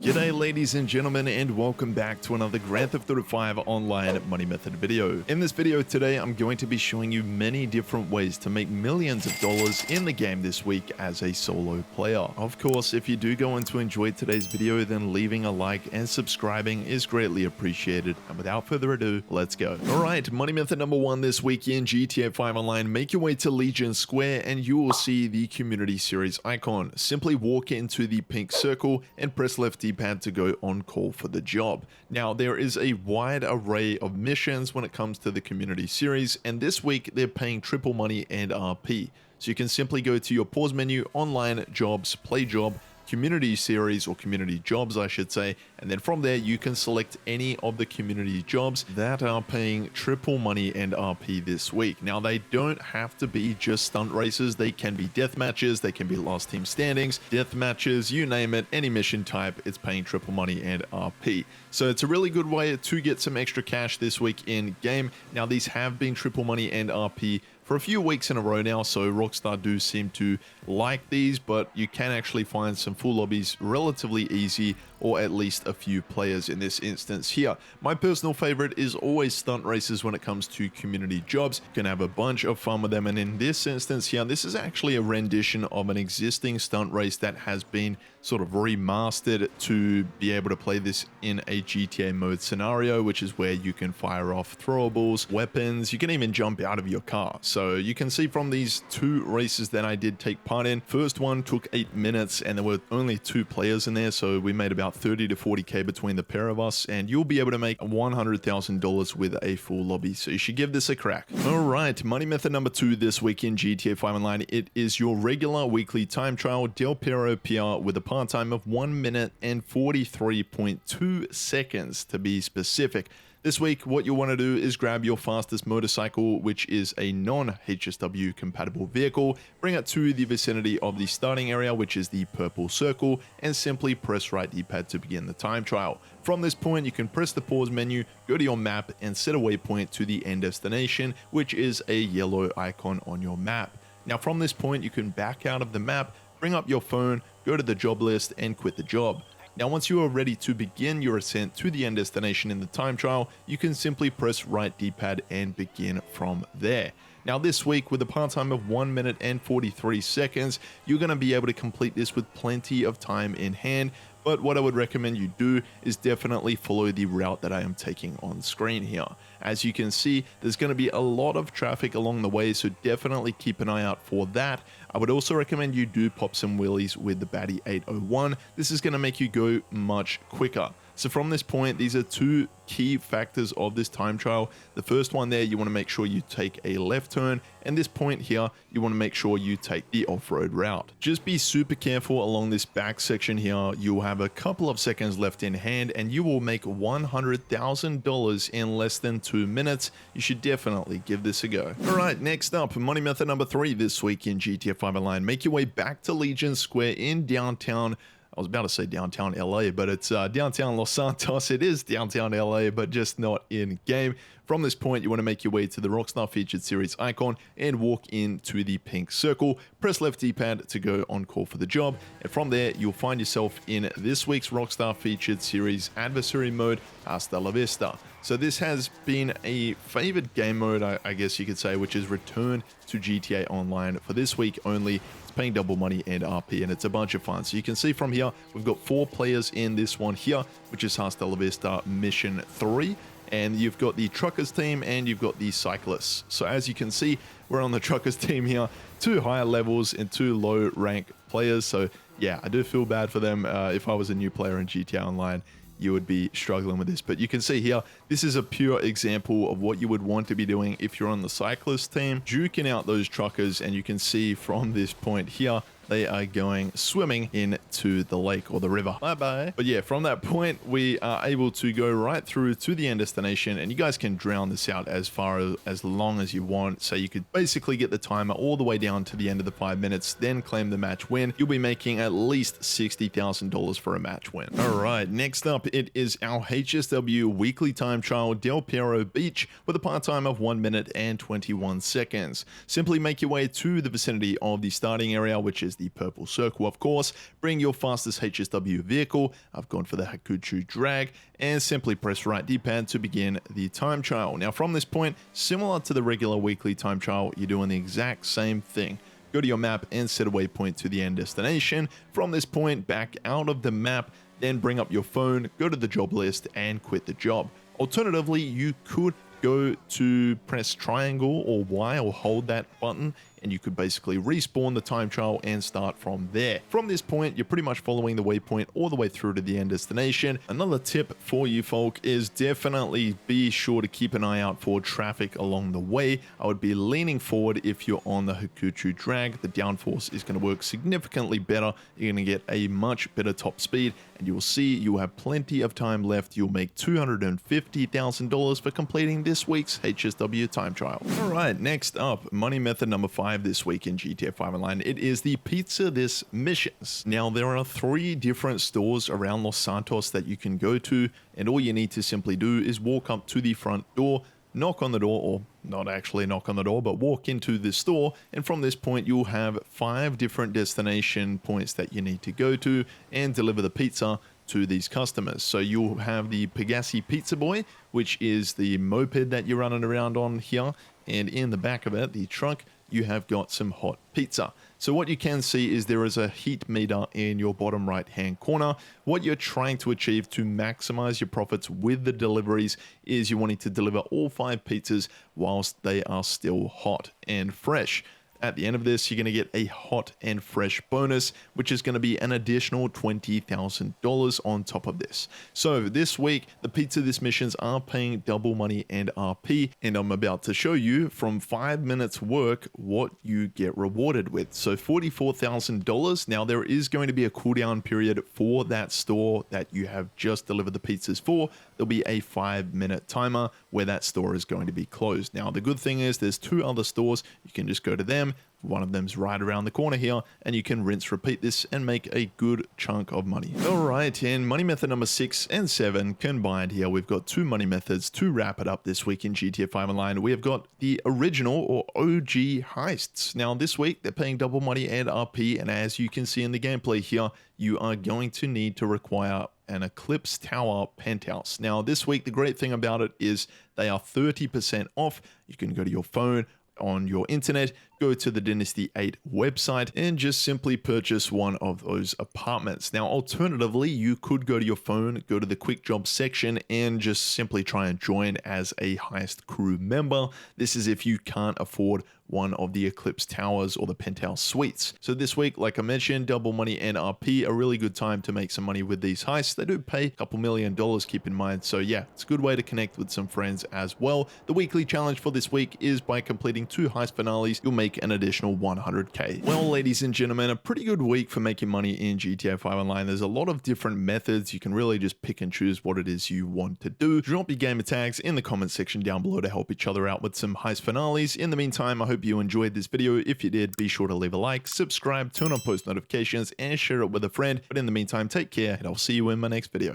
G'day ladies and gentlemen, and welcome back to another Grand Theft Auto 5 online money method video. In this video today, I'm going to be showing you many different ways to make millions of dollars in the game this week as a solo player. Of course, if you do go on to enjoy today's video, then leaving a like and subscribing is greatly appreciated. And without further ado, let's go. Alright, money method number one this week in GTA 5 Online. Make your way to Legion Square and you will see the community series icon. Simply walk into the pink circle and press left D-pad to go on call for the job. Now, there is a wide array of missions when it comes to the community series, and this week they're paying triple money and RP. So you can simply go to your pause menu, online, jobs, play job, community series, or community jobs I should say, and then from there you can select any of the community jobs that are paying triple money and RP this week. Now, they don't have to be just stunt races, they can be death matches, they can be last team standings, death matches, you name it, any mission type, it's paying triple money and RP. So it's a really good way to get some extra cash this week in game. Now, these have been triple money and RP for a few weeks in a row now, so Rockstar do seem to like these, but you can actually find some full lobbies relatively easy, or at least a few players in this instance here. My personal favorite is always stunt races when it comes to community jobs. You can have a bunch of fun with them, and in this instance here, this is actually a rendition of an existing stunt race that has been sort of remastered to be able to play this in a GTA mode scenario, which is where you can fire off throwables, weapons, you can even jump out of your car. So you can see from these two races that I did take part in, first one took 8 minutes and there were only 2 players in there, so we made about 30 to 40k between the pair of us, and you'll be able to make $100,000 with a full lobby, so you should give this a crack. Alright, money method number 2 this week in GTA 5 Online. It is your regular weekly time trial Del Piero PR with a part-time of 1 minute and 43.2 seconds to be specific. This week, what you'll want to do is grab your fastest motorcycle, which is a non-HSW compatible vehicle, bring it to the vicinity of the starting area, which is the purple circle, and simply press right D-pad to begin the time trial. From this point, you can press the pause menu, go to your map, and set a waypoint to the end destination, which is a yellow icon on your map. Now, from this point, you can back out of the map, bring up your phone, go to the job list, and quit the job. Now, once you are ready to begin your ascent to the end destination in the time trial, you can simply press right D-pad and begin from there. Now, this week, with a part-time of 1 minute and 43 seconds, you're going to be able to complete this with plenty of time in hand, but what I would recommend you do is definitely follow the route that I am taking on screen here. As you can see, there's going to be a lot of traffic along the way, so definitely keep an eye out for that. I would also recommend you do pop some wheelies with the Baddie 801. This is going to make you go much quicker. So from this point, these are 2 key factors of this time trial. The first one there, you want to make sure you take a left turn, and this point here, you want to make sure you take the off-road route. Just be super careful along this back section here. You'll have a couple of seconds left in hand, and you will make $100,000 in less than 2 minutes. You should definitely give this a go. Alright, next up, money method number 3 this week in GTA 5 Online. Make your way back to Legion Square in downtown, I was about to say downtown LA, but it's downtown Los Santos. It is downtown LA, but just not in game. From this point, you want to make your way to the Rockstar Featured Series icon and walk into the pink circle. Press left D-pad to go on call for the job. And from there, you'll find yourself in this week's Rockstar Featured Series Adversary Mode, Hasta la Vista. So this has been a favored game mode, I guess you could say, which is returned to GTA Online for this week only. It's paying double money and RP, and it's a bunch of fun. So you can see from here, we've got 4 players in this one here, which is Hasta la Vista Mission 3. And you've got the truckers team and you've got the cyclists. So as you can see, we're on the truckers team here, 2 higher levels and 2 low rank players. So yeah, I do feel bad for them. If I was a new player in GTA Online, you would be struggling with this. But you can see here, this is a pure example of what you would want to be doing if you're on the cyclist team, duking out those truckers. And you can see from this point here, they are going swimming into the lake or the river. Bye-bye. But yeah, from that point, we are able to go right through to the end destination, and you guys can drown this out as far as long as you want. So you could basically get the timer all the way down to the end of the 5 minutes, then claim the match win. You'll be making at least $60,000 for a match win. All right, next up, it is our HSW weekly time trial Del Piero Beach with a part-time of 1 minute and 21 seconds. Simply make your way to the vicinity of the starting area, which is is the purple circle, of course. Bring your fastest HSW vehicle. I've gone for the Hakuchu Drag, and simply press right D-pad to begin the time trial. Now from this point, similar to the regular weekly time trial, you're doing the exact same thing. Go to your map and set a waypoint to the end destination. From this point, back out of the map, then bring up your phone, go to the job list, and quit the job. Alternatively, you could go to press triangle or Y or hold that button, and you could basically respawn the time trial and start from there. From this point, you're pretty much following the waypoint all the way through to the end destination. Another tip for you folk is definitely be sure to keep an eye out for traffic along the way. I would be leaning forward if you're on the Hakuchu Drag. The downforce is going to work significantly better. You're going to get a much better top speed, and you will see you have plenty of time left. You'll make $250,000 for completing this week's HSW time trial. All right, next up, money method number 5 this week in GTA 5 Online. It is the Pizza This missions. Now, there are 3 different stores around Los Santos that you can go to, and all you need to simply do is walk up to the front door, knock on the door, or not actually knock on the door, but walk into the store, and from this point you'll have 5 different destination points that you need to go to and deliver the pizza to these customers. So you'll have the Pegassi Pizza Boy, which is the moped that you're running around on here, and in the back of it, the truck, you have got some hot pizza. So what you can see is there is a heat meter in your bottom right hand corner. What you're trying to achieve to maximize your profits with the deliveries is you're wanting to deliver all 5 pizzas whilst they are still hot and fresh. At the end of this, you're going to get a hot and fresh bonus, which is going to be an additional $20,000 on top of this. So this week, the Pizza This missions are paying double money and RP, and I'm about to show you from 5 minutes work what you get rewarded with. So $44,000. Now there is going to be a cooldown period for that store that you have just delivered the pizzas for. There'll be a 5-minute timer where that store is going to be closed. Now the good thing is there's 2 other stores. You can just go to them. One of them's right around the corner here, and you can rinse repeat this and make a good chunk of money. All right, and money method number 6 and 7 combined here. We've got 2 money methods to wrap it up this week in GTA 5 Online. We have got the original or OG heists. Now this week they're paying double money and RP, and as you can see in the gameplay here, you are going to need to require an Eclipse Tower penthouse. Now this week, the great thing about it is they are 30% off. You can go to your phone, on your internet, go to the Dynasty 8 website and just simply purchase one of those apartments. Now, alternatively, you could go to your phone, go to the quick job section and just simply try and join as a heist crew member. This is if you can't afford one of the Eclipse Towers or the penthouse suites. So this week, like I mentioned, double money and RP, a really good time to make some money with these heists. They do pay a couple $1 million, keep in mind. So yeah, it's a good way to connect with some friends as well. The weekly challenge for this week is by completing 2 heist finales, you'll make an additional 100k. Well, ladies and gentlemen, a pretty good week for making money in GTA 5 Online. There's a lot of different methods. You can really just pick and choose what it is you want to do. Drop your gamer tags in the comment section down below to help each other out with some heist finales. In the meantime, I hope you enjoyed this video. If you did, be sure to leave a like, subscribe, turn on post notifications, and share it with a friend. But in the meantime, take care, and I'll see you in my next video.